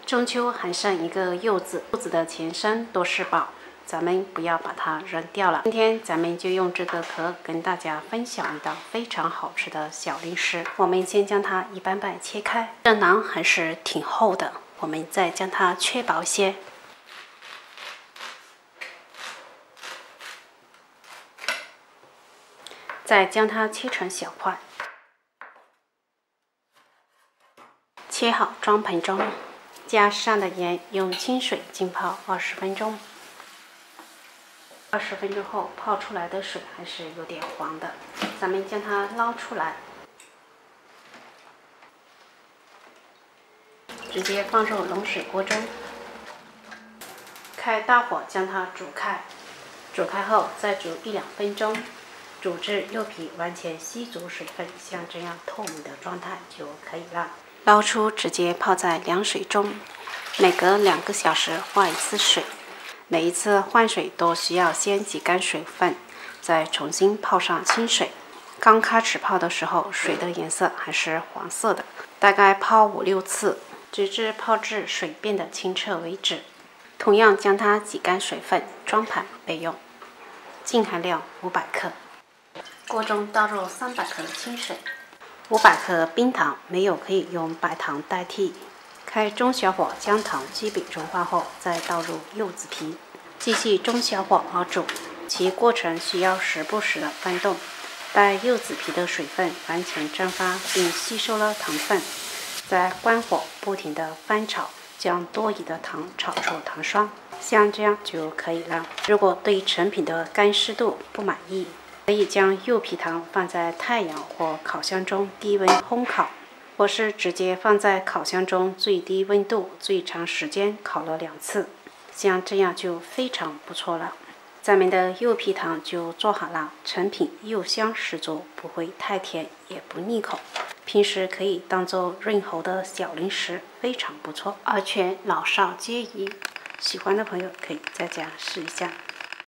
中秋还剩一个柚子，柚子的前身都是宝，咱们不要把它扔掉了。今天咱们就用这个壳跟大家分享一道非常好吃的小零食。我们先将它一半半切开，这馕还是挺厚的，我们再将它切薄一些。 再将它切成小块，切好装盆中，加适当的盐，用清水浸泡20分钟。20分钟后，泡出来的水还是有点黄的，咱们将它捞出来，直接放入冷水锅中，开大火将它煮开，煮开后再煮1-2分钟。 煮至柚皮完全吸足水分，像这样透明的状态就可以了。捞出，直接泡在凉水中，每隔2个小时换一次水。每一次换水都需要先挤干水分，再重新泡上清水。刚开始泡的时候，水的颜色还是黄色的，大概泡5-6次，直至泡至水变得清澈为止。同样将它挤干水分，装盘备用。净含量500克。 锅中倒入300克清水，500克冰糖，没有可以用白糖代替。开中小火将糖基本融化后，再倒入柚子皮，继续中小火熬煮。其过程需要时不时的翻动，待柚子皮的水分完全蒸发并吸收了糖分，再关火不停的翻炒，将多余的糖炒出糖霜，像这样就可以了。如果对成品的干湿度不满意， 可以将柚皮糖放在太阳或烤箱中低温烘烤，或是直接放在烤箱中最低温度、最长时间烤了2次，像这样就非常不错了。咱们的柚皮糖就做好了，成品柚香十足，不会太甜也不腻口，平时可以当做润喉的小零食，非常不错，而且老少皆宜。喜欢的朋友可以在家试一下。